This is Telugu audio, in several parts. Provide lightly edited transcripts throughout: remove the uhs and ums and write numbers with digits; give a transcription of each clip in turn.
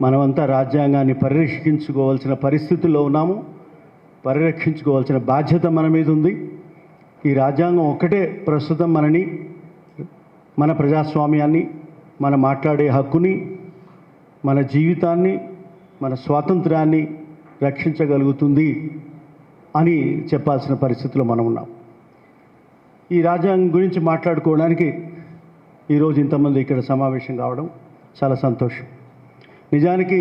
మనమంతా రాజ్యాంగాన్ని పరిరక్షించుకోవాల్సిన పరిస్థితుల్లో ఉన్నాము. పరిరక్షించుకోవాల్సిన బాధ్యత మన మీద ఉంది. ఈ రాజ్యాంగం ఒక్కటే ప్రస్తుతం మన ప్రజాస్వామ్యాన్ని, మన మాట్లాడే హక్కుని, మన జీవితాన్ని, మన స్వాతంత్ర్యాన్ని రక్షించగలుగుతుంది అని చెప్పాల్సిన పరిస్థితిలో మనం ఉన్నాం. ఈ రాజ్యాంగం గురించి మాట్లాడుకోవడానికి ఈరోజు ఇంతమంది ఇక్కడ సమావేశం కావడం చాలా సంతోషం. నిజానికి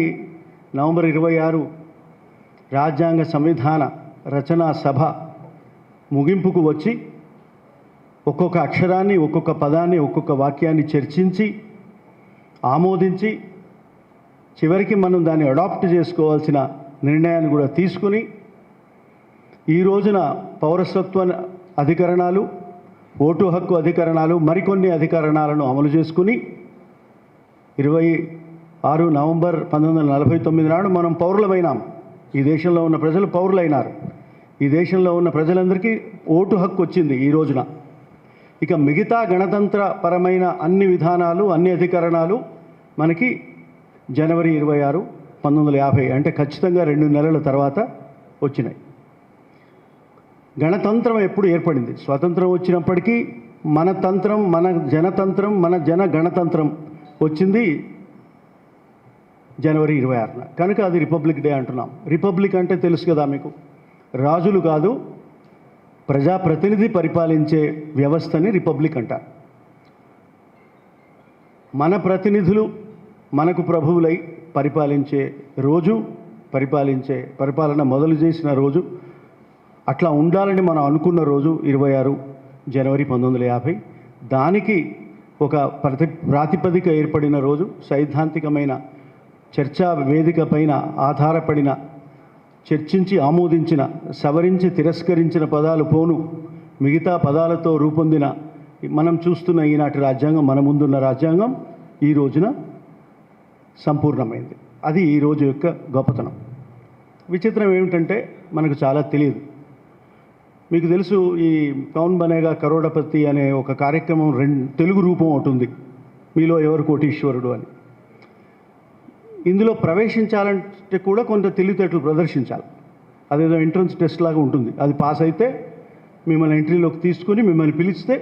నవంబర్ 26 రాజ్యాంగ సంవిధాన రచనా సభ ముగింపుకు వచ్చి ఒక్కొక్క అక్షరాన్ని, ఒక్కొక్క పదాన్ని, ఒక్కొక్క వాక్యాన్ని చర్చించి ఆమోదించి చివరికి మనం దాన్ని అడాప్ట్ చేసుకోవాల్సిన నిర్ణయాన్ని కూడా తీసుకుని ఈ రోజున పౌరసత్వ అధికరణాలు, ఓటు హక్కు అధికరణాలు, మరికొన్ని అధికరణాలను అమలు చేసుకుని 26 నవంబర్ 1949 నాడు మనం పౌరులమైనాం. ఈ దేశంలో ఉన్న ప్రజలు పౌరులైనారు. ఈ దేశంలో ఉన్న ప్రజలందరికీ ఓటు హక్కు వచ్చింది ఈ రోజున. ఇక మిగతా గణతంత్ర పరమైన అన్ని విధానాలు, అన్ని అధికరణాలు మనకి జనవరి 26, 1950 అంటే ఖచ్చితంగా 2 నెలల తర్వాత వచ్చినాయి. గణతంత్రం ఎప్పుడు ఏర్పడింది? స్వాతంత్రం వచ్చినప్పటికీ మన తంత్రం, మన జనతంత్రం, మన జన గణతంత్రం వచ్చింది జనవరి 26న. కనుక అది రిపబ్లిక్ డే అంటున్నాం. రిపబ్లిక్ అంటే తెలుసు కదా మీకు, రాజులు కాదు, ప్రజాప్రతినిధి పరిపాలించే వ్యవస్థని రిపబ్లిక్ అంటారు. మన ప్రతినిధులు మనకు ప్రభువులై పరిపాలించే రోజు, పరిపాలన మొదలు చేసిన రోజు, అట్లా ఉండాలని మనం అనుకున్న రోజు 26 జనవరి 1950. దానికి ఒక ప్రాతిపదిక ఏర్పడిన రోజు, సైద్ధాంతికమైన చర్చా వేదిక పైన ఆధారపడిన, చర్చించి ఆమోదించిన, సవరించి తిరస్కరించిన పదాలు పోను మిగతా పదాలతో రూపొందిన మనం చూస్తున్న ఈనాటి రాజ్యాంగం, మన ముందున్న రాజ్యాంగం ఈ రోజున సంపూర్ణమైంది. అది ఈ రోజు యొక్క గొప్పతనం. విచిత్రం ఏమిటంటే మనకు చాలా తెలియదు. మీకు తెలుసు, ఈ కౌన్ బనేగా కరోడపతి అనే ఒక కార్యక్రమం తెలుగు రూపం ఒకటి ఉంది, మీలో ఎవరు కోటీశ్వరుడు అని. ఇందులో ప్రవేశించాలంటే కూడా కొంత తెలివితేటలు ప్రదర్శించాలి. అదేదో ఎంట్రన్స్ టెస్ట్ లాగా ఉంటుంది. అది పాస్ అయితే మిమ్మల్ని ఎంట్రీలోకి తీసుకుని మిమ్మల్ని పిలిస్తే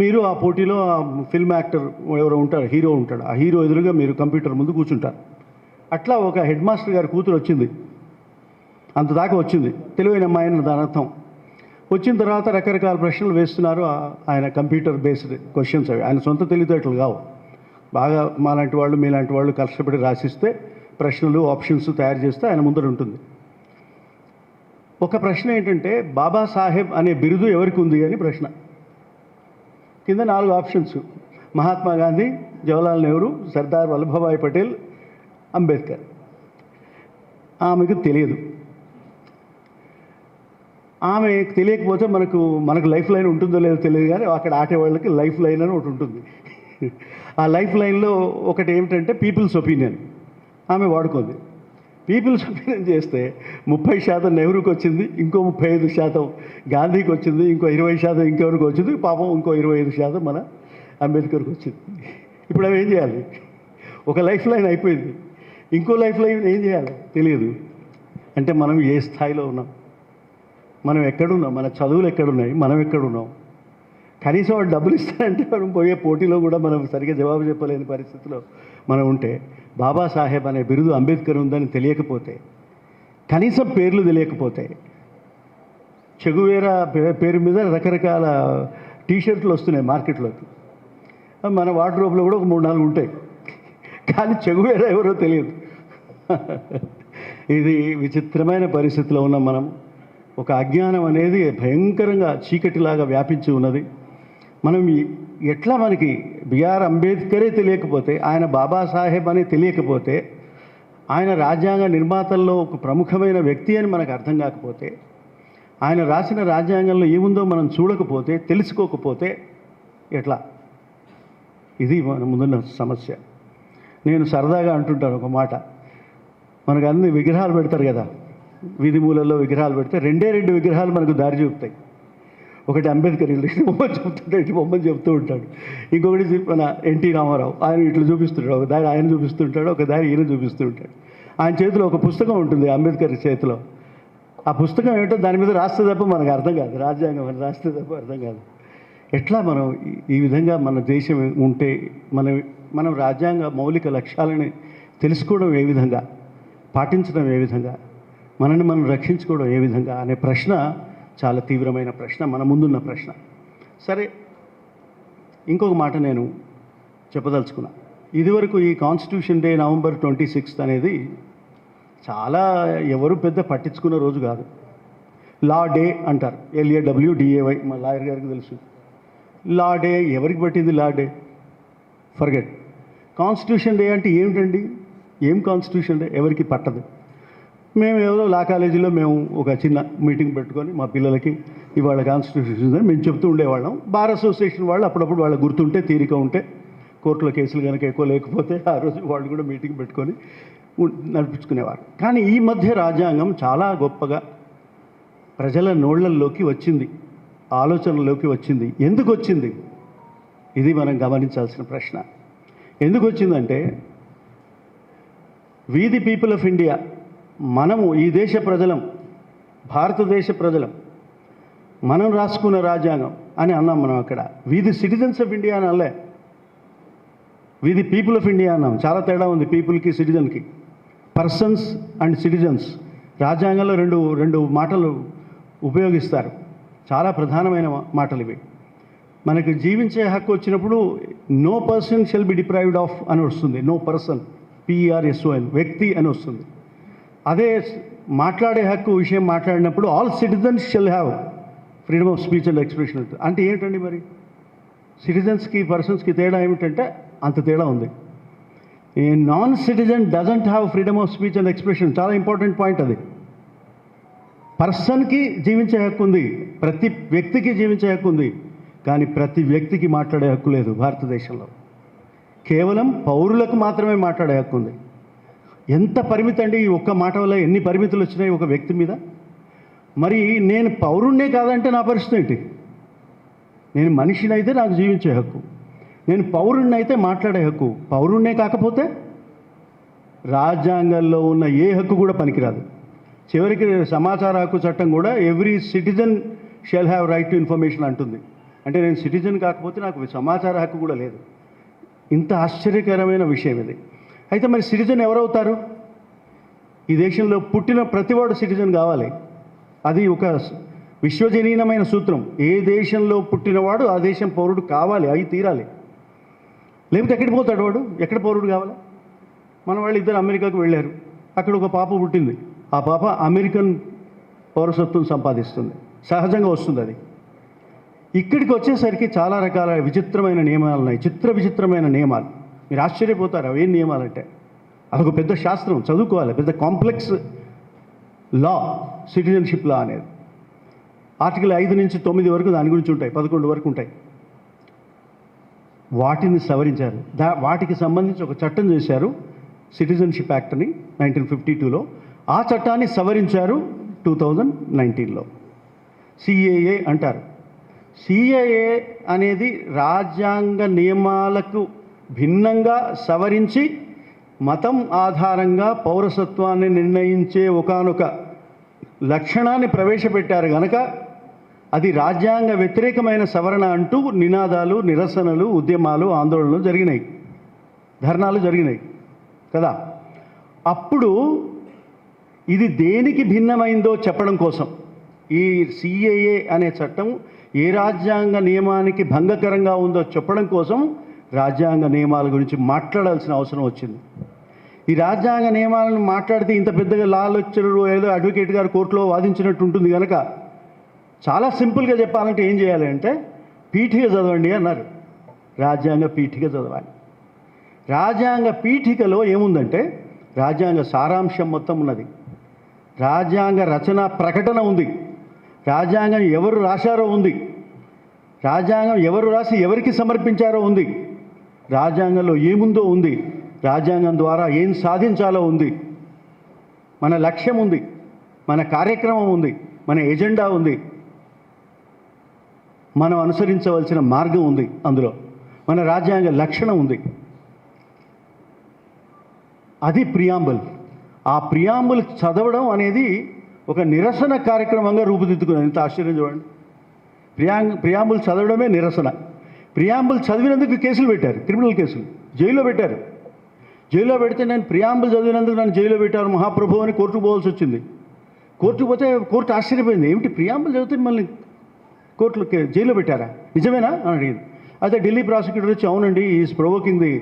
మీరు ఆ పోటీలో ఆ ఫిల్మ్ యాక్టర్ ఎవరో ఉంటారు, హీరో ఉంటాడు, ఆ హీరో ఎదురుగా మీరు కంప్యూటర్ ముందు కూర్చుంటారు. అట్లా ఒక హెడ్ మాస్టర్ గారి కూతురు వచ్చింది, అంత దాకా వచ్చింది, తెలివైన అమ్మాయిని దాని అర్థం. వచ్చిన తర్వాత రకరకాల ప్రశ్నలు వేస్తున్నారు. ఆయన కంప్యూటర్ బేస్డ్ క్వశ్చన్స్ అవి, ఆయన సొంత తెలివితేటలు కావు. బాగా మాలాంటి వాళ్ళు, మీలాంటి వాళ్ళు కష్టపడి రాసిస్తే ప్రశ్నలు, ఆప్షన్స్ తయారు చేస్తే ఆయన ముందర ఉంటుంది. ఒక ప్రశ్న ఏంటంటే, బాబాసాహెబ్ అనే బిరుదు ఎవరికి ఉంది అని ప్రశ్న. కింద 4 ఆప్షన్స్: మహాత్మా గాంధీ, జవహర్లాల్ నెహ్రూ, సర్దార్ వల్లభాయ్ పటేల్, అంబేద్కర్. ఆమెకు తెలియదు. ఆమె తెలియకపోతే మనకు లైఫ్ లైన్ ఉంటుందో లేదో తెలియదు, కానీ అక్కడ ఆటేవాళ్ళకి లైఫ్ లైన్ అని ఒకటి ఉంటుంది. ఆ లైఫ్ లైన్లో ఒకటి ఏమిటంటే పీపుల్స్ ఒపీనియన్. ఆమె వాడుకుంది. పీపుల్స్ ఒపీనియన్ చేస్తే 30% నెహ్రూకి వచ్చింది, ఇంకో 35% గాంధీకి వచ్చింది, ఇంకో 20% ఇంకెవరికి వచ్చింది, పాపం ఇంకో 25% మన అంబేద్కర్కి వచ్చింది. ఇప్పుడు అవి ఏం చేయాలి? ఒక లైఫ్ లైన్ అయిపోయింది, ఇంకో లైఫ్ లైన్ ఏం చేయాలి తెలియదు. అంటే మనం ఏ స్థాయిలో ఉన్నాం, మనం ఎక్కడున్నాం, మన చదువులు ఎక్కడున్నాయి, మనం ఎక్కడున్నాం. కనీసం వాడు డబ్బులు ఇస్తారంటే మనం పోయే పోటీలో కూడా మనం సరిగ్గా జవాబు చెప్పలేని పరిస్థితిలో మనం ఉంటే, బాబాసాహెబ్ అనే బిరుదు అంబేద్కర్ ఉందని తెలియకపోతే, కనీసం పేర్లు తెలియకపోతే, చెగువేరా పేరు మీద రకరకాల టీషర్ట్లు వస్తున్నాయి మార్కెట్లోకి, మన వార్డ్రోబ్లో కూడా ఒక 3-4 ఉంటాయి, కానీ చెగువేరా ఎవరో తెలియదు. ఇది విచిత్రమైన పరిస్థితిలో ఉన్నాం మనం. ఒక అజ్ఞానం అనేది భయంకరంగా చీకటిలాగా వ్యాపించి ఉన్నది. మనం ఎట్లా, మనకి బిఆర్ అంబేద్కరే తెలియకపోతే, ఆయన బాబాసాహెబ్ అని తెలియకపోతే, ఆయన రాజ్యాంగ నిర్మాతల్లో ఒక ప్రముఖమైన వ్యక్తి అని మనకు అర్థం కాకపోతే, ఆయన రాసిన రాజ్యాంగంలో ఏముందో మనం చూడకపోతే, తెలుసుకోకపోతే ఎట్లా? ఇది మన ముందున్న సమస్య. నేను సరదాగా అంటుంటాను ఒక మాట, మనకు అన్ని విగ్రహాలు పెడతారు కదా, వీధి మూలల్లో విగ్రహాలు పెడితే 2 విగ్రహాలు మనకు దారి చూపుతాయి. ఒకటి అంబేద్కర్ ఇటు బొమ్మని చెప్తుంటాడు, ఇటు బొమ్మని చెప్తూ ఉంటాడు. ఇంకొకటి మన ఎన్టీ రామారావు, ఆయన ఇట్లా చూపిస్తుంటాడు, ఒక దారి ఆయన చూపిస్తుంటాడు, ఒక దారి ఈయన చూపిస్తూ ఉంటాడు. ఆయన చేతిలో ఒక పుస్తకం ఉంటుంది, అంబేద్కర్ చేతిలో. ఆ పుస్తకం ఏమిటో దాని మీద రాస్తే తప్ప మనకు అర్థం కాదు, రాజ్యాంగం అని రాస్తే తప్ప అర్థం కాదు. ఎట్లా మనం ఈ విధంగా మన దేశం ఉంటే మనం రాజ్యాంగ మౌలిక లక్ష్యాలని తెలుసుకోవడం ఏ విధంగా, పాటించడం ఏ విధంగా, మనల్ని మనం రక్షించుకోవడం ఏ విధంగా అనే ప్రశ్న చాలా తీవ్రమైన ప్రశ్న, మన ముందున్న ప్రశ్న. సరే, ఇంకొక మాట నేను చెప్పదలుచుకున్నా. ఇదివరకు ఈ కాన్స్టిట్యూషన్ డే నవంబర్ 26 అనేది చాలా ఎవరు పెద్ద పట్టించుకున్న రోజు కాదు. లా డే అంటారు, LAWDAY, మా లాయర్ గారికి తెలుసు. లా డే ఎవరికి పట్టింది? లా డే ఫర్గెట్. కాన్స్టిట్యూషన్ డే అంటే ఏమిటండి? ఏం కాన్స్టిట్యూషన్ డే? ఎవరికి పట్టదు. మేము ఏదో లా కాలేజీలో మేము ఒక చిన్న మీటింగ్ పెట్టుకొని మా పిల్లలకి ఇవాళ కాన్స్టిట్యూషన్ అని మేము చెప్తూ ఉండేవాళ్ళం. బార్ అసోసియేషన్ వాళ్ళు అప్పుడప్పుడు వాళ్ళకి గుర్తుంటే, తీరిక ఉంటే, కోర్టులో కేసులు కనుక ఎక్కువ లేకపోతే ఆ రోజు వాళ్ళు కూడా మీటింగ్ పెట్టుకొని నడిపించుకునేవారు. కానీ ఈ మధ్య రాజ్యాంగం చాలా గొప్పగా ప్రజల నోళ్లల్లోకి వచ్చింది, ఆలోచనలోకి వచ్చింది. ఎందుకు వచ్చింది? ఇది మనం గమనించాల్సిన ప్రశ్న. ఎందుకు వచ్చిందంటే, వి ది పీపుల్ ఆఫ్ ఇండియా, మనము ఈ దేశ ప్రజలం, భారతదేశ ప్రజలం, మనం రాసుకున్న రాజ్యాంగం అని అన్నాం. మనం అక్కడ వి ది సిటిజన్స్ ఆఫ్ ఇండియా అని అనలే, వి ది పీపుల్ ఆఫ్ ఇండియా అన్నాం. చాలా తేడా ఉంది పీపుల్కి, సిటిజన్కి. పర్సన్స్ అండ్ సిటిజన్స్ రాజ్యాంగంలో రెండు మాటలు ఉపయోగిస్తారు, చాలా ప్రధానమైన మాటలు ఇవి. మనకి జీవించే హక్కు వచ్చినప్పుడు no person shall be deprived of అని వస్తుంది. నో పర్సన్, PERSON, వ్యక్తి అని వస్తుంది. అదే మాట్లాడే హక్కు విషయం మాట్లాడినప్పుడు all citizens shall have freedom of speech and expression. అంటే ఏంటండి మరి? సిటిజన్స్కి పర్సన్స్కి తేడా ఏమిటంటే అంత తేడా ఉంది. A non citizen doesn't have freedom of speech and expression. చాలా ఇంపార్టెంట్ పాయింట్ అది. పర్సన్కి జీవించే హక్కు ఉంది, ప్రతి వ్యక్తికి జీవించే హక్కు ఉంది, కానీ ప్రతి వ్యక్తికి మాట్లాడే హక్కు లేదు భారతదేశంలో. కేవలం పౌరులకు మాత్రమే మాట్లాడే హక్కు ఉంది. ఎంత పరిమితి అండి! ఈ ఒక్క మాట వల్ల ఎన్ని పరిమితులు వచ్చినాయి ఒక వ్యక్తి మీద. మరి నేను పౌరుణ్ణే కాదంటే నా పరిస్థితి ఏంటి? నేను మనిషినైతే నాకు జీవించే హక్కు, నేను పౌరుణ్ణి అయితే మాట్లాడే హక్కు. పౌరుణ్ణే కాకపోతే రాజ్యాంగంలో ఉన్న ఏ హక్కు కూడా పనికిరాదు. చివరికి సమాచార హక్కు చట్టం కూడా every citizen shall have right to information అంటుంది. అంటే నేను సిటిజన్ కాకపోతే నాకు సమాచార హక్కు కూడా లేదు. ఇంత ఆశ్చర్యకరమైన విషయం ఇది. అయితే మరి సిటిజన్ ఎవరవుతారు? ఈ దేశంలో పుట్టిన ప్రతివాడు సిటిజన్ కావాలి. అది ఒక విశ్వజనీయమైన సూత్రం. ఏ దేశంలో పుట్టినవాడు ఆ దేశం పౌరుడు కావాలి, అయి తీరాలి. లేకపోతే ఎక్కడికి పోతాడు వాడు? ఎక్కడ పౌరుడు కావాలి? మన వాళ్ళు ఇద్దరు అమెరికాకు వెళ్ళారు, అక్కడ ఒక పాప పుట్టింది. ఆ పాప అమెరికన్ పౌరసత్వం సంపాదిస్తుంది, సహజంగా వస్తుంది అది. ఇక్కడికి వచ్చేసరికి చాలా రకాల విచిత్రమైన నియమాలు ఉన్నాయి, విచిత్రమైన నియమాలు. మీరు ఆశ్చర్యపోతారు అవి ఏం నియమాలంటే. అదొక పెద్ద శాస్త్రం, చదువుకోవాలి. పెద్ద కాంప్లెక్స్ లా, సిటిజన్షిప్ లా అనేది. ఆర్టికల్ 5 నుంచి 9 వరకు దాని గురించి ఉంటాయి, 11 వరకు ఉంటాయి. వాటిని సవరించారు. వాటికి సంబంధించి ఒక చట్టం చేశారు, సిటిజన్షిప్ యాక్ట్ని 1952లో. ఆ చట్టాన్ని సవరించారు 2019లో. CAA అంటారు. CAA అనేది రాజ్యాంగ నియమాలకు భిన్నంగా సవరించి మతం ఆధారంగా పౌరసత్వాన్ని నిర్ణయించే ఒకానొక లక్షణాన్ని ప్రవేశపెట్టారు గనక అది రాజ్యాంగ వ్యతిరేకమైన సవరణ అంటూ నినాదాలు, నిరసనలు, ఉద్యమాలు, ఆందోళనలు జరిగినాయి, ధర్నాలు జరిగినాయి కదా. అప్పుడు ఇది దేనికి భిన్నమైందో చెప్పడం కోసం ఈ CAA అనే చట్టం ఏ రాజ్యాంగ నియమానికి భంగకరంగా ఉందో చెప్పడం కోసం రాజ్యాంగ నియమాల గురించి మాట్లాడాల్సిన అవసరం వచ్చింది. ఈ రాజ్యాంగ నియమాలను మాట్లాడితే ఇంత పెద్దగా లా లెక్చరర్ ఏదో అడ్వకేట్ గారు కోర్టులో వాదించినట్టు ఉంటుంది కనుక చాలా సింపుల్గా చెప్పాలంటే ఏం చేయాలి అంటే పీఠిక చదవండి అన్నారు. రాజ్యాంగ పీఠిక చదవాలి. రాజ్యాంగ పీఠికలో ఏముందంటే రాజ్యాంగ సారాంశం మొత్తం ఉన్నది, రాజ్యాంగ రచన ప్రకటన ఉంది, రాజ్యాంగం ఎవరు రాశారో ఉంది, రాజ్యాంగం ఎవరు రాసి ఎవరికి సమర్పించారో ఉంది, రాజ్యాంగంలో ఏముందో ఉంది, రాజ్యాంగం ద్వారా ఏం సాధించాలో ఉంది, మన లక్ష్యం ఉంది, మన కార్యక్రమం ఉంది, మన ఎజెండా ఉంది. మనం అనుసరించవలసిన మార్గం ఉంది, అందులో మన రాజ్యాంగ లక్షణం ఉంది. అది ప్రియాంబుల్. ఆ ప్రియాంబుల్ చదవడం అనేది ఒక నిరసన కార్యక్రమంగా రూపుదిద్దుకున్నది. ఇంత ఆశ్చర్యం చూడండి. ప్రియాంబుల్ చదవడమే నిరసన. ప్రియాంబుల్ చదివినందుకు కేసులు పెట్టారు, క్రిమినల్ కేసులు, జైల్లో పెట్టారు. జైల్లో పెడితే నేను ప్రియాంబుల్ చదివినందుకు నన్ను జైల్లో పెట్టారు మహాప్రభు అని కోర్టుకు పోవాల్సి వచ్చింది. కోర్టుకు పోతే కోర్టు ఆశ్చర్యపోయింది, ఏమిటి ప్రియాంబుల్ చదివితే మళ్ళీ కోర్టులో జైల్లో పెట్టారా, నిజమేనా అని అడిగింది. అయితే ఢిల్లీ ప్రాసిక్యూటర్ వచ్చి అవునండి ఈజ్ ప్రొవోకింగ్ ది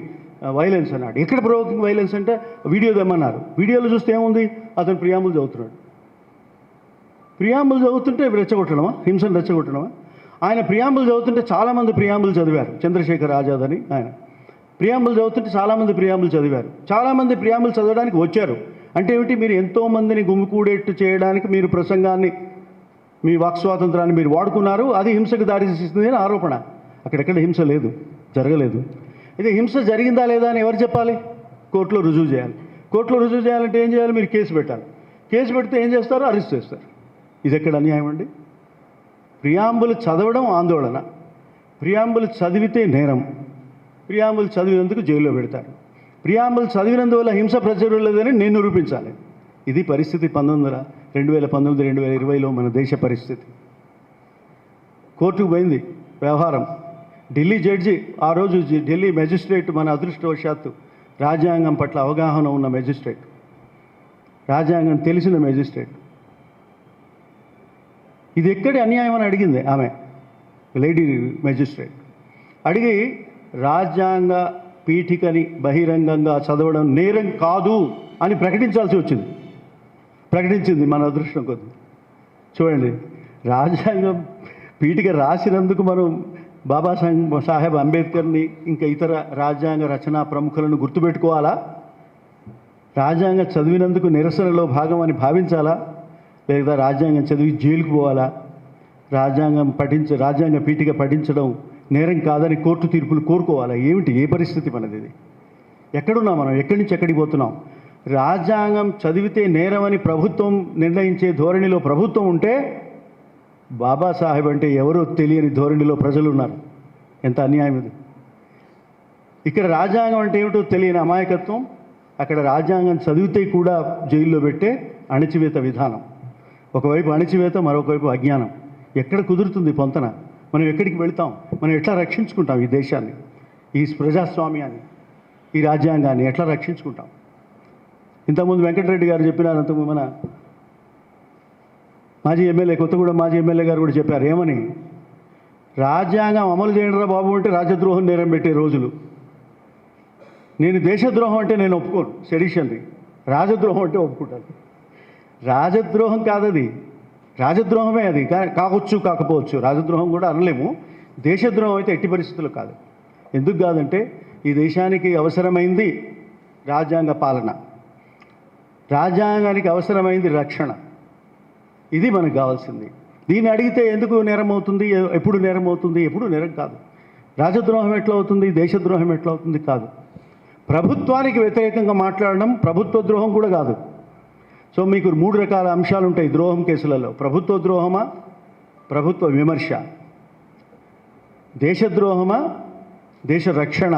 వైలెన్స్ అన్నాడు. ఎక్కడ ప్రొవోకింగ్ వైలెన్స్ అంటే వీడియో తెమ్మన్నారు. వీడియోలో చూస్తే ఏముంది, అతను ప్రియాంబుల్ చదువుతున్నాడు. ప్రియాంబుల్ చదువుతుంటే రెచ్చగొట్టడమా, హింసను రెచ్చగొట్టడమా? ఆయన ప్రియాంబుల్ చదువుతుంటే చాలామంది ప్రియాంబుల్ చదివారు. చంద్రశేఖర్ ఆజాద్ అని ఆయన ప్రియాంబుల్ చదువుతుంటే చాలామంది ప్రియాంబుల్ చదివారు. చాలామంది ప్రియాంబుల్ చదవడానికి వచ్చారు. అంటే ఏమిటి, మీరు ఎంతోమందిని గుమికూడేట్టు చేయడానికి మీరు ప్రసంగాన్ని, మీ వాక్ స్వాతంత్రాన్ని మీరు వాడుకున్నారు, అది హింసకు దారితీస్తుంది అని ఆరోపణ. అక్కడెక్కడ హింస లేదు, జరగలేదు. అయితే హింస జరిగిందా లేదా అని ఎవరు చెప్పాలి? కోర్టులో రుజువు చేయాలి. కోర్టులో రుజువు చేయాలంటే ఏం చేయాలి? మీరు కేసు పెట్టాలి. కేసు పెడితే ఏం చేస్తారు? అరెస్ట్ చేస్తారు. ఇది ఎక్కడ అన్యాయం అండి? ప్రియాంబుల్ చదవడం ఆందోళన, ప్రియాంబుల్ చదివితే నేరం, ప్రియాంబుల్ చదివినందుకు జైల్లో పెడతారు. ప్రియాంబుల్ చదివినందువల్ల హింస ప్రచురలేదని నేను నిరూపించాలి. ఇది పరిస్థితి 2019, 2020లో మన దేశ పరిస్థితి. కోర్టుకు పోయింది వ్యవహారం. ఢిల్లీ జడ్జి, ఆ రోజు ఢిల్లీ మెజిస్ట్రేట్, మన అదృష్టవశాత్తు రాజ్యాంగం పట్ల అవగాహన ఉన్న మెజిస్ట్రేట్, రాజ్యాంగం తెలిసిన మెజిస్ట్రేట్, ఇది ఎక్కడి అన్యాయం అని అడిగింది ఆమె, లేడీ మెజిస్ట్రేట్. అడిగి రాజ్యాంగ పీఠికని బహిరంగంగా చదవడం నేరం కాదు అని ప్రకటించాల్సి వచ్చింది. ప్రకటించింది మన అదృష్టం కొద్ది. చూడండి, రాజ్యాంగం పీఠిక రాసినందుకు మనం బాబాసాహెబ్ అంబేద్కర్ని ఇంకా ఇతర రాజ్యాంగ రచనా ప్రముఖులను గుర్తుపెట్టుకోవాలా? రాజ్యాంగం చదివినందుకు నిరసనలో భాగం అని భావించాలా? లేదా రాజ్యాంగం చదివి జైలుకు పోవాలా? రాజ్యాంగ పీఠిక పఠించడం నేరం కాదని కోర్టు తీర్పులు కోరుకోవాలా? ఏమిటి, ఏ పరిస్థితి మనది? ఇది ఎక్కడున్నాం మనం? ఎక్కడి నుంచి ఎక్కడికి పోతున్నాం? రాజ్యాంగం చదివితే నేరమని ప్రభుత్వం నిర్ణయించే ధోరణిలో ప్రభుత్వం ఉంటే, బాబాసాహెబ్ అంటే ఎవరో తెలియని ధోరణిలో ప్రజలు ఉన్నారు. ఎంత అన్యాయం ఇది! ఇక్కడ రాజ్యాంగం అంటే ఏమిటో తెలియని అమాయకత్వం, అక్కడ రాజ్యాంగం చదివితే కూడా జైల్లో పెట్టే అణచివేత విధానం. ఒకవైపు అణచివేత, మరొకవైపు అజ్ఞానం. ఎక్కడ కుదురుతుంది పొంతన? మనం ఎక్కడికి వెళ్తాం? మనం ఎట్లా రక్షించుకుంటాం ఈ దేశాన్ని, ఈ ప్రజాస్వామ్యాన్ని, ఈ రాజ్యాంగాన్ని ఎట్లా రక్షించుకుంటాం? ఇంతకుముందు వెంకటరెడ్డి గారు చెప్పినారు, మన మాజీ ఎమ్మెల్యే, కొత్తగూడెం మాజీ ఎమ్మెల్యే గారు కూడా చెప్పారు. ఏమని? రాజ్యాంగం అమలు చేయడరా బాబు అంటే రాజద్రోహం నేరం పెట్టే రోజులు. నేను దేశద్రోహం అంటే నేను ఒప్పుకోను, సెడిషన్ది. రాజద్రోహం అంటే ఒప్పుకుంటాను. రాజద్రోహం కాదది, రాజద్రోహమే అది. కావచ్చు, కాకపోవచ్చు, రాజద్రోహం కూడా అనలేము. దేశద్రోహం అయితే ఎట్టి పరిస్థితుల్లో కాదు. ఎందుకు కాదంటే, ఈ దేశానికి అవసరమైంది రాజ్యాంగ పాలన, రాజ్యాంగానికి అవసరమైంది రక్షణ. ఇది మనకు కావాల్సింది. దీన్ని అడిగితే ఎందుకు నేరం అవుతుంది, ఎప్పుడు నేరం అవుతుంది? ఎప్పుడు నేరం కాదు. రాజద్రోహం ఎట్లా అవుతుంది, దేశద్రోహం ఎట్లా అవుతుంది? కాదు. ప్రభుత్వానికి వ్యతిరేకంగా మాట్లాడడం ప్రభుత్వ ద్రోహం కూడా కాదు. సో మీకు 3 రకాల అంశాలు ఉంటాయి ద్రోహం కేసులలో. ప్రభుత్వ ద్రోహమా, ప్రభుత్వ విమర్శ, దేశద్రోహమా, దేశ రక్షణ,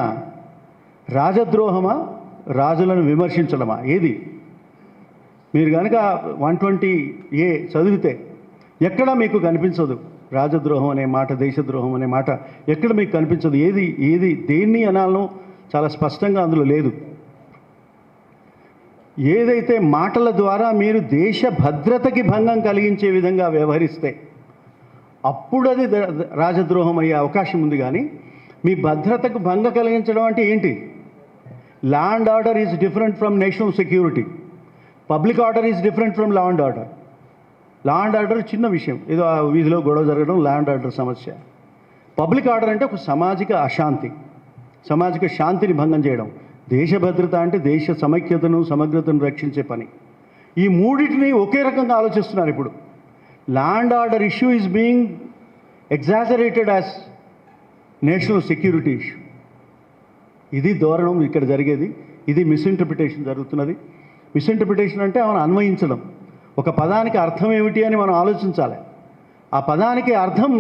రాజద్రోహమా, రాజులను విమర్శించడమా? ఏది? మీరు కనుక 120A చదివితే ఎక్కడ మీకు కనిపించదు రాజద్రోహం అనే మాట, దేశద్రోహం అనే మాట ఎక్కడ మీకు కనిపించదు. ఏది దేన్ని అనాలనో చాలా స్పష్టంగా అందులో లేదు. ఏదైతే మాటల ద్వారా మీరు దేశ భద్రతకి భంగం కలిగించే విధంగా వ్యవహరిస్తే అప్పుడు అది రాజద్రోహం అయ్యే అవకాశం ఉంది. కానీ మీ భద్రతకు భంగం కలిగించడం అంటే ఏంటి? Law and order is different from national security. Public order is different from law and order. Law and order చిన్న విషయం, ఏదో ఆ వీధిలో గొడవ జరగడం లా అండ్ ఆర్డర్ సమస్య. పబ్లిక్ ఆర్డర్ అంటే ఒక సామాజిక అశాంతి, సామాజిక శాంతిని భంగం చేయడం. దేశ భద్రత అంటే దేశ సమైక్యతను, సమగ్రతను రక్షించే పని. ఈ మూడింటిని ఒకే రకంగా ఆలోచిస్తున్నారు ఇప్పుడు. Law and order issue is being exaggerated as national security issue. ఇది ధోరణం ఇక్కడ జరిగేది. ఇది మిస్ఇంటర్ప్రిటేషన్ జరుగుతున్నది. మిస్ఇంటర్ప్రిటేషన్ అంటే మనం అన్వయించడం. ఒక పదానికి అర్థం ఏమిటి అని మనం ఆలోచించాలి. ఆ పదానికి అర్థం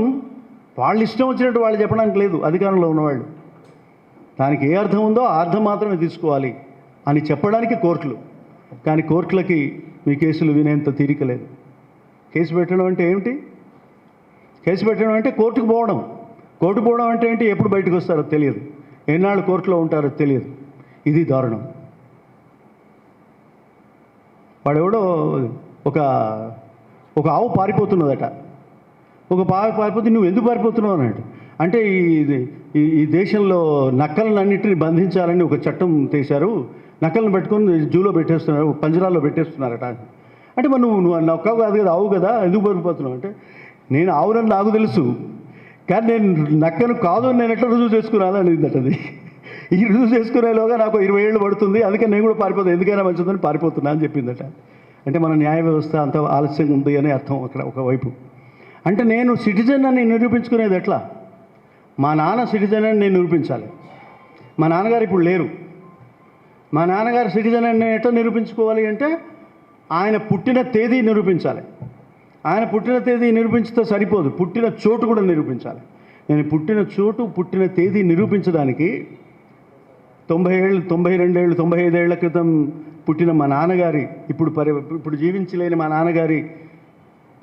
వాళ్ళు ఇష్టం వచ్చినట్టు వాళ్ళు చెప్పడానికి లేదు అధికారంలో ఉన్నవాళ్ళు. దానికి ఏ అర్థం ఉందో ఆ అర్థం మాత్రమే తీసుకోవాలి అని చెప్పడానికి కోర్టులు. కానీ కోర్టులకి మీ కేసులు వినేంత తీరిక లేదు. కేసు పెట్టడం అంటే ఏమిటి? కేసు పెట్టడం అంటే కోర్టుకు పోవడం. కోర్టు పోవడం అంటే ఏంటి? ఎప్పుడు బయటకు వస్తారో తెలియదు, ఎన్నాళ్ళు కోర్టులో ఉంటారో తెలియదు. ఇది దారుణం. వాడెవడో ఒక ఆవు పారిపోతున్నదట. ఒక పారిపోతే నువ్వు ఎందుకు పారిపోతున్నావు అన్నట్టు. అంటే ఈ దేశంలో నక్కలన్నింటినీ బంధించాలని ఒక చట్టం చేశారు, నక్కలను పెట్టుకొని జూలో పెట్టేస్తున్నారు, పంజరాల్లో పెట్టేస్తున్నారట. అంటే మరి నువ్వు నక్క కాదు కదా, ఆవు కదా, ఎందుకు పారిపోతున్నావు అంటే, నేను ఆవునని నాకు తెలుసు, కానీ నేను నక్కను కాదు అని నేను ఎట్లా రుజువు చేసుకున్నాను అనిందట. అది ఈ రుజువు చేసుకునేలోగా నాకు 20 ఏళ్ళు పడుతుంది, అందుకని నేను కూడా పారిపోతాను, ఎందుకైనా మంచిదని పారిపోతున్నా అని చెప్పిందట. అంటే మన న్యాయ వ్యవస్థ అంత ఆలస్యంగా ఉంది అని అర్థం అక్కడ ఒకవైపు. అంటే నేను సిటిజన్ అని నిరూపించుకునేది ఎట్లా? మా నాన్న సిటిజన్ అని నేను నిరూపించాలి. మా నాన్నగారు ఇప్పుడు లేరు. మా నాన్నగారు సిటిజన్ అని నేను ఎట్లా నిరూపించుకోవాలి అంటే, ఆయన పుట్టిన తేదీ నిరూపించాలి. ఆయన పుట్టిన తేదీ నిరూపించితే సరిపోదు, పుట్టిన చోటు కూడా నిరూపించాలి. నేను పుట్టిన చోటు, పుట్టిన తేదీ నిరూపించడానికి 90 ఏళ్ళు, 92 ఏళ్ళు, 95 ఏళ్ల క్రితం పుట్టిన మా నాన్నగారి, ఇప్పుడు జీవించలేని మా నాన్నగారి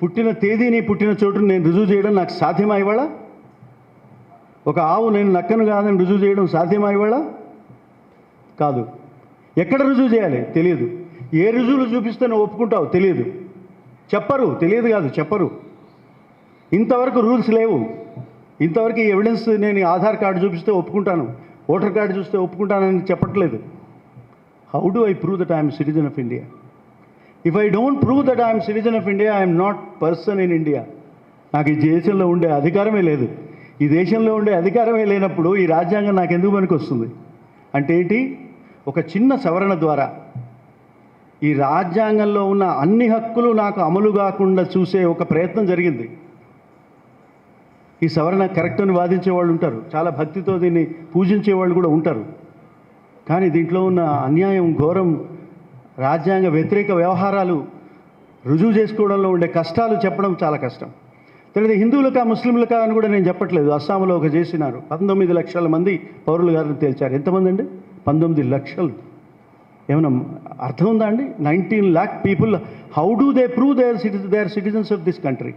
పుట్టిన తేదీని, పుట్టిన చోటును నేను రుజువు చేయడం నాకు సాధ్యమా ఇవాళ? ఒక ఆవు నేను నక్కను కాదని రుజువు చేయడం సాధ్యమా ఇవాళ? కాదు. ఎక్కడ రుజువు చేయాలి? తెలియదు. ఏ రుజువులు చూపిస్తే నువ్వు ఒప్పుకుంటావు? తెలియదు. చెప్పరు. తెలియదు కాదు, చెప్పరు. ఇంతవరకు రూల్స్ లేవు. ఇంతవరకు ఈ ఎవిడెన్స్ నేను ఆధార్ కార్డు చూపిస్తే ఒప్పుకుంటాను, ఓటర్ కార్డు చూస్తే ఒప్పుకుంటానని చెప్పట్లేదు. How do I prove that I'm citizen of India? If I don't prove that I'm citizen of India, I'm not person in India. నాకు ఈ దేశంలో ఉండే అధికారమే లేదు. ఈ దేశంలో ఉండే అధికారమే లేనప్పుడు ఈ రాజ్యాంగం నాకు ఎందుకు పనికి వస్తుంది? అంటే ఏంటి? ఒక చిన్న సవరణ ద్వారా ఈ రాజ్యాంగంలో ఉన్న అన్ని హక్కులు నాకు అమలు కాకుండా చూసే ఒక ప్రయత్నం జరిగింది. ఈ సవరణ కరెక్ట్ అని వాదించే వాళ్ళు ఉంటారు, చాలా భక్తితో దీన్ని పూజించే వాళ్ళు కూడా ఉంటారు. కానీ దీంట్లో ఉన్న అన్యాయం, ఘోరం, రాజ్యాంగ వ్యతిరేక వ్యవహారాలు రుజువు చేసుకోవడంలో ఉండే కష్టాలు చెప్పడం చాలా కష్టం. తర్వాత హిందువులకా ముస్లింలకా అని కూడా నేను చెప్పట్లేదు. అస్సాంలో ఒక చేసినారు, 19 లక్షల మంది పౌరులు గారిని తేల్చారు. ఎంతమంది అండి? 19 లక్షలు. ఏమన్నా అర్థం ఉందా అండి? 19 lakh people. How do they prove they are citizens of this country?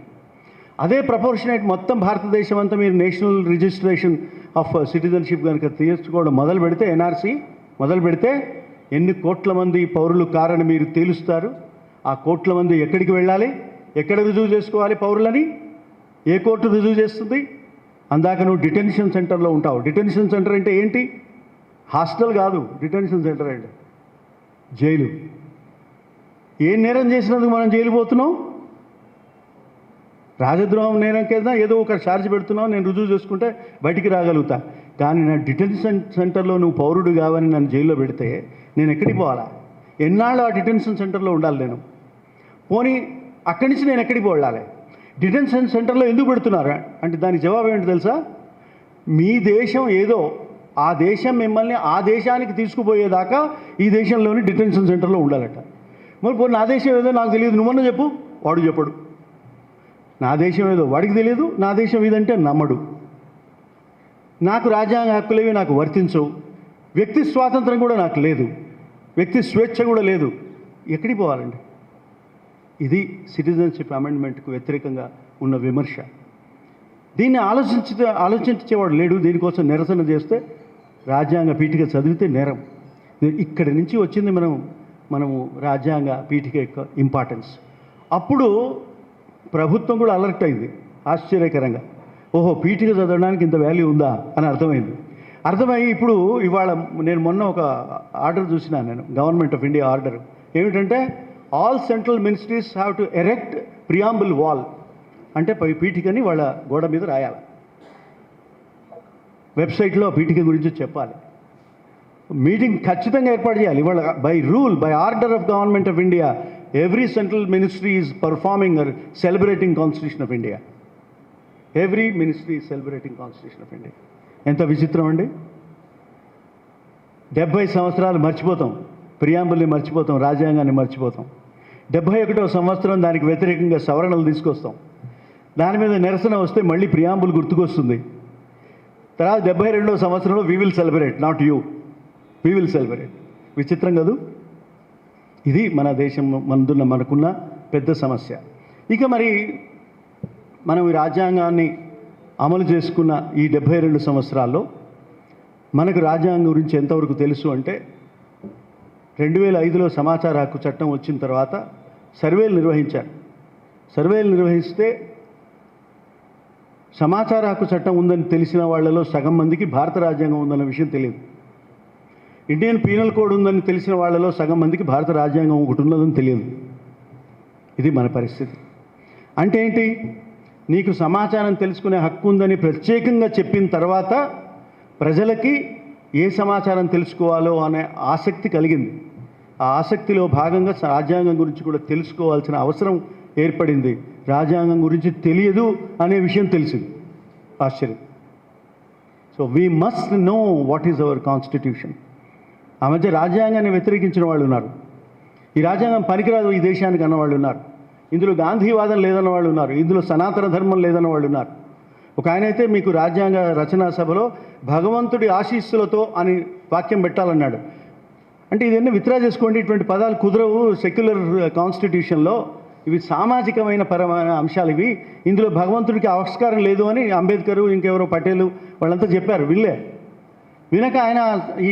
అదే ప్రపోర్షనేట్ మొత్తం భారతదేశం అంతా మీరు నేషనల్ రిజిస్ట్రేషన్ ఆఫ్ సిటిజన్షిప్ కనుక తీసుకోవడం మొదలు పెడితే, ఎన్ఆర్సీ మొదలు పెడితే ఎన్ని కోట్ల మంది పౌరులు కారని మీరు తేలుస్తారు. ఆ కోట్ల మంది ఎక్కడికి వెళ్ళాలి? ఎక్కడ రుజువు చేసుకోవాలి పౌరులని? ఏ కోర్టు రుజువు చేస్తుంది? అందాక నువ్వు డిటెన్షన్ సెంటర్లో ఉంటావు. డిటెన్షన్ సెంటర్ అంటే ఏంటి? హాస్టల్ కాదు, డిటెన్షన్ సెంటర్ అంటే జైలు. ఏ నేరం చేసినందుకు మనం జైలు పోతున్నాం? రాజద్రోహం నేరం కింద ఏదో ఒక ఛార్జ్ పెడుతున్నావు, నేను రుజువు చేసుకుంటే బయటికి రాగలుగుతా. కానీ నా డిటెన్షన్ సెంటర్లో నువ్వు పౌరుడు కావని నన్ను జైల్లో పెడితే నేను ఎక్కడికి పోవాలా? ఎన్నాళ్ళు ఆ డిటెన్షన్ సెంటర్లో ఉండాలి నేను? పోనీ అక్కడి నుంచి నేను ఎక్కడికి వెళ్ళాలి? డిటెన్షన్ సెంటర్లో ఎందుకు పెడుతున్నారా అంటే దానికి జవాబు ఏంటి తెలుసా? మీ దేశం ఏదో, ఆ దేశం మిమ్మల్ని ఆ దేశానికి తీసుకుపోయేదాకా ఈ దేశంలోని డిటెన్షన్ సెంటర్లో ఉండాలట. మరి నా దేశం ఏదో నాకు తెలియదు, నువ్వన్నా చెప్పు. వాడు చెప్పడు. నా దేశం ఏదో వాడికి తెలియదు, నా దేశం ఇదంటే నమ్మడు. నాకు రాజ్యాంగ హక్కులేవి నాకు వర్తించవు, వ్యక్తి స్వాతంత్రం కూడా నాకు లేదు, వ్యక్తి స్వేచ్ఛ కూడా లేదు. ఎక్కడికి పోవాలండి? ఇది సిటిజన్షిప్ అమెండ్మెంట్కు వ్యతిరేకంగా ఉన్న విమర్శ. దీన్ని ఆలోచించేవాడు లేడు. దీనికోసం నిరసన చేస్తే రాజ్యాంగ పీఠిక చదివితే నేరం. ఇక్కడి నుంచి వచ్చింది మనము రాజ్యాంగ పీఠిక యొక్క ఇంపార్టెన్స్. అప్పుడు ప్రభుత్వం కూడా అలర్ట్ అయింది ఆశ్చర్యకరంగా. ఓహో, పీఠిక చదవడానికి ఇంత వాల్యూ ఉందా అని అర్థమైంది. అర్థమయ్యి ఇప్పుడు ఇవాళ నేను మొన్న ఒక ఆర్డర్ చూసినాను, నేను గవర్నమెంట్ ఆఫ్ ఇండియా ఆర్డర్. ఏమిటంటే all central ministries have to erect preamble wall. అంటే పీఠికని వాళ్ళ గోడ మీద రాయాలి, వెబ్సైట్లో పీఠిక గురించి చెప్పాలి, మీటింగ్ ఖచ్చితంగా ఏర్పాటు చేయాలి. ఇవాళ by rule, by order of government of India, every central ministry is performing or celebrating constitution of India. Every ministry is celebrating constitution of India. ఎంత విచిత్రం అండి! 70 సంవత్సరాలు మర్చిపోతాం, ప్రియాంబుల్ని మర్చిపోతాం, రాజ్యాంగాన్ని మర్చిపోతాం. 71వ సంవత్సరం దానికి వ్యతిరేకంగా సవరణలు తీసుకొస్తాం. దాని మీద నిరసన వస్తే మళ్ళీ ప్రియాంబుల్ గుర్తుకొస్తుంది. తర్వాత 72వ సంవత్సరంలో we will celebrate, not you, we will celebrate. విచిత్రం కాదు? ఇది మన దేశం మనకున్న పెద్ద సమస్య. ఇక మరి మనం ఈ రాజ్యాంగాన్ని అమలు చేసుకున్న ఈ 72 సంవత్సరాల్లో మనకు రాజ్యాంగం గురించి ఎంతవరకు తెలుసు అంటే, 2005లో సమాచార హక్కు చట్టం వచ్చిన తర్వాత సర్వేలు నిర్వహించారు. సర్వేలు నిర్వహిస్తే సమాచార హక్కు చట్టం ఉందని తెలిసిన వాళ్ళలో సగం మందికి భారత రాజ్యాంగం ఉందన్న విషయం తెలియదు. ఇండియన్ పీనల్ కోడ్ ఉందని తెలిసిన వాళ్ళలో సగం మందికి భారత రాజ్యాంగం ఒకటి ఉన్నదని తెలియదు. ఇది మన పరిస్థితి. అంటే ఏంటి? నీకు సమాచారం తెలుసుకునే హక్కు ఉందని ప్రత్యేకంగా చెప్పిన తర్వాత ప్రజలకి ఏ సమాచారం తెలుసుకోవాలో అనే ఆసక్తి కలిగింది. ఆ ఆసక్తిలో భాగంగా రాజ్యాంగం గురించి కూడా తెలుసుకోవాల్సిన అవసరం ఏర్పడింది. రాజ్యాంగం గురించి తెలియదు అనే విషయం తెలిసింది. ఆశ్చర్యం. So we must know what is our constitution. ఆ మధ్య రాజ్యాంగాన్ని వ్యతిరేకించిన వాళ్ళు ఉన్నారు. ఈ రాజ్యాంగం పనికిరాదు ఈ దేశానికి అన్నవాళ్ళు ఉన్నారు. ఇందులో గాంధీవాదం లేదన్న వాళ్ళు ఉన్నారు. ఇందులో సనాతన ధర్మం లేదన్న వాళ్ళు ఉన్నారు. ఒక ఆయన అయితే మీకు రాజ్యాంగ రచనా సభలో భగవంతుడి ఆశీస్సులతో అని వాక్యం పెట్టాలన్నాడు. అంటే ఇదన్నీ విత్డ్రా చేసుకోండి, ఇటువంటి పదాలు కుదరవు సెక్యులర్ కాన్స్టిట్యూషన్లో, ఇవి సామాజికమైన పరమైన అంశాలు, ఇవి ఇందులో భగవంతుడికి ఆవిష్కారం లేదు అని అంబేద్కర్ ఇంకెవరో పటేలు వాళ్ళంతా చెప్పారు. వినక ఆయన ఈ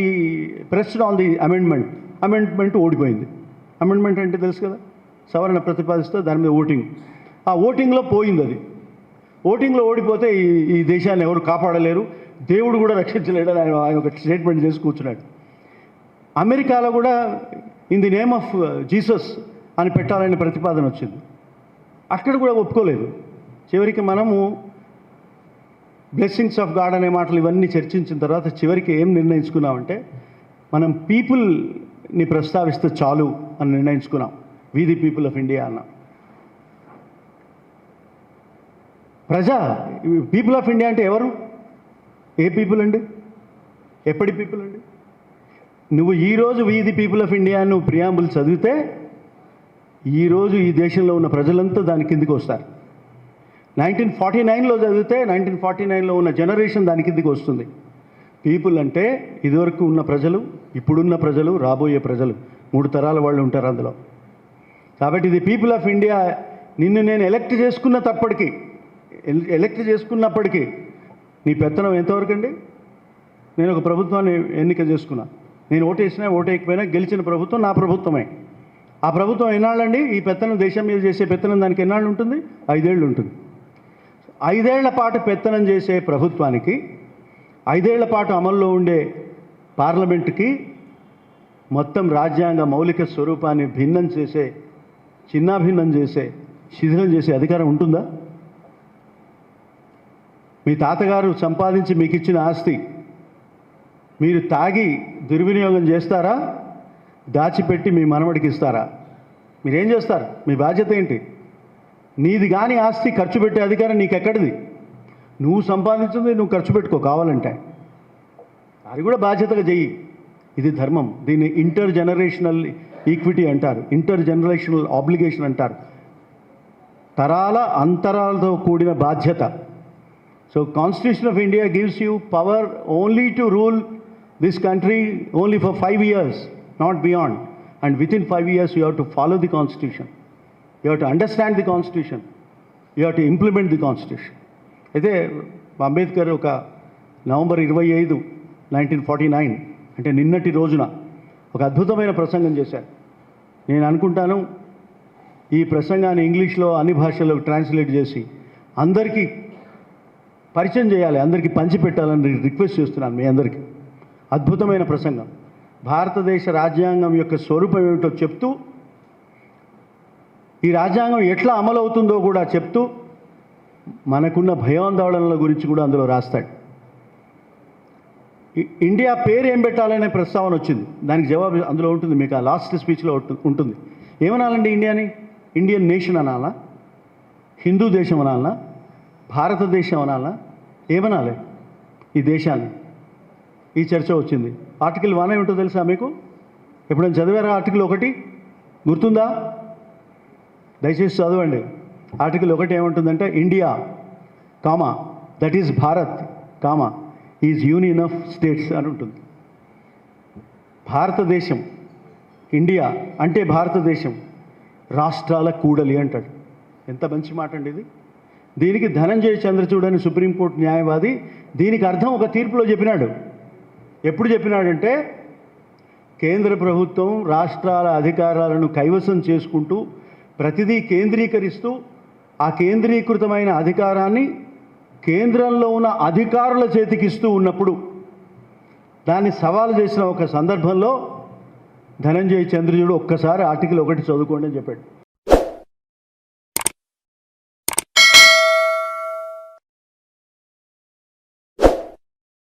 ప్రెస్డ్ ఆన్ ది అమెండ్మెంట్ ఓడిపోయింది. అమెండ్మెంట్ అంటే తెలుసు కదా, సవరణ ప్రతిపాదిస్తే దాని మీద ఓటింగ్. ఆ ఓటింగ్లో పోయింది. అది ఓటింగ్లో ఓడిపోతే ఈ దేశాన్ని ఎవరు కాపాడలేరు, దేవుడు కూడా రక్షించలేడు అని ఆయన ఒక స్టేట్మెంట్ చేసి కూర్చున్నాడు. అమెరికాలో కూడా in the name of Jesus అని పెట్టాలని ప్రతిపాదన వచ్చింది. అక్కడ కూడా ఒప్పుకోలేదు. చివరికి మనము బ్లెస్సింగ్స్ ఆఫ్ గాడ్ అనే మాటలు ఇవన్నీ చర్చించిన తర్వాత చివరికి ఏం నిర్ణయించుకున్నామంటే, మనం పీపుల్ని ప్రస్తావిస్తే చాలు అని నిర్ణయించుకున్నాం. వి ది పీపుల్ ఆఫ్ ఇండియా అన్నాం. పీపుల్ ఆఫ్ ఇండియా అంటే ఎవరు? ఏ పీపుల్ అండి? ఎప్పటి పీపుల్ అండి? నువ్వు ఈరోజు వి ది పీపుల్ ఆఫ్ ఇండియా నువ్వు ప్రియాంబుల్ చదివితే ఈరోజు ఈ దేశంలో ఉన్న ప్రజలంతా దాని కిందికి వస్తారు. 1949లో చదివితే 1949లో ఉన్న జనరేషన్ దాని కిందికి వస్తుంది. పీపుల్ అంటే ఇదివరకు ఉన్న ప్రజలు, ఇప్పుడున్న ప్రజలు, రాబోయే ప్రజలు, 3 తరాల వాళ్ళు ఉంటారు అందులో. కాబట్టి ఇది పీపుల్ ఆఫ్ ఇండియా. నిన్ను నేను ఎలక్ట్ చేసుకున్నప్పటికీ నీ పెత్తనం ఎంతవరకు అండి? నేను ఒక ప్రభుత్వాన్ని ఎన్నిక చేసుకున్నా, నేను ఓటేసినా ఓటేయకపోయినా గెలిచిన ప్రభుత్వం నా ప్రభుత్వమే. ఆ ప్రభుత్వం ఎన్నాళ్ళండి? ఈ పెత్తనం దేశం మీద చేసే పెత్తనం దానికి ఎన్నాళ్ళు ఉంటుంది? 5 ఏళ్ళు ఉంటుంది. 5 ఏళ్ల పాటు పెత్తనం చేసే ప్రభుత్వానికి, 5 ఏళ్ల పాటు అమల్లో ఉండే పార్లమెంటుకి మొత్తం రాజ్యాంగ మౌలిక స్వరూపాన్ని చిన్నాభిన్నం చేసే, శిథిలం చేసే అధికారం ఉంటుందా? మీ తాతగారు సంపాదించి మీకు ఇచ్చిన ఆస్తి మీరు తాగి దుర్వినియోగం చేస్తారా? దాచిపెట్టి మీ మనవడికి ఇస్తారా? మీరేం చేస్తారు? మీ బాధ్యత ఏంటి? నీది కానీ ఆస్తి ఖర్చు పెట్టే అధికారం నీకెక్కడిది? నువ్వు సంపాదించింది నువ్వు ఖర్చు పెట్టుకో కావాలంటే, అది కూడా బాధ్యతగా చెయ్యి. ఇది ధర్మం. దీన్ని ఇంటర్ జనరేషనల్ ఈక్విటీ అంటారు, ఇంటర్ జనరేషనల్ ఆబ్లిగేషన్ అంటారు. తరాల అంతరాలతో కూడిన బాధ్యత. So constitution of India gives you power only to rule this country only for 5 years, not beyond. And within 5 years you have to follow the constitution, you have to understand the constitution, you have to implement the constitution. అయితే అంబేద్కర్ ఒక నవంబర్ 25, 1949 అంటే నిన్నటి రోజున ఒక అద్భుతమైన ప్రసంగం చేశారు. నేను అనుకుంటాను ఈ ప్రసంగాన్ని ఇంగ్లీష్లో అన్ని భాషల్లో ట్రాన్స్లేట్ చేసి అందరికీ పరిచయం చేయాలి, అందరికీ పంచిపెట్టాలని రిక్వెస్ట్ చేస్తున్నాను మీ అందరికీ. అద్భుతమైన ప్రసంగం. భారతదేశ రాజ్యాంగం యొక్క స్వరూపం ఏమిటో చెప్తూ, ఈ రాజ్యాంగం ఎట్లా అమలవుతుందో కూడా చెప్తూ, మనకున్న భయాందోళనల గురించి కూడా అందులో రాస్తాడు. ఇండియా పేరు ఏం పెట్టాలనే ప్రస్తావన వచ్చింది. దానికి జవాబు అందులో ఉంటుంది. మీకు ఆ లాస్ట్ స్పీచ్లో ఉంటుంది. ఏమనాలండి ఇండియాని? ఇండియన్ నేషన్ అనాలా? హిందూ దేశం అనాలనా? భారతదేశం అనాలనా? ఏమనాలి ఈ దేశాన్ని? ఈ చర్చ వచ్చింది. ఆర్టికల్ 1 ఏమిటో తెలుసా మీకు? ఎప్పుడైనా చదివారా ఆర్టికల్ 1? గుర్తుందా? దయచేసి చదవండి. ఆర్టికల్ 1 ఏమంటుందంటే India comma that is Bharat comma is union of states అని ఉంటుంది. భారతదేశం, ఇండియా అంటే భారతదేశం రాష్ట్రాల కూడలి అంటాడు. ఎంత మంచి మాట అండి ఇది. దీనికి ధనంజయ చంద్రచూడ్ అని సుప్రీంకోర్టు న్యాయవాది దీనికి అర్థం ఒక తీర్పులో చెప్పినాడు. ఎప్పుడు చెప్పినాడంటే, కేంద్ర ప్రభుత్వం రాష్ట్రాల అధికారాలను కైవసం చేసుకుంటూ ప్రతిదీ కేంద్రీకరిస్తూ ఆ కేంద్రీకృతమైన అధికారాన్ని కేంద్రంలో ఉన్న అధికారుల చేతికిస్తూ ఉన్నప్పుడు దాన్ని సవాలు చేసిన ఒక సందర్భంలో ధనంజయ చంద్రచూడ్ ఒక్కసారి ఆర్టికల్ 1 చదువుకోండి అని చెప్పాడు.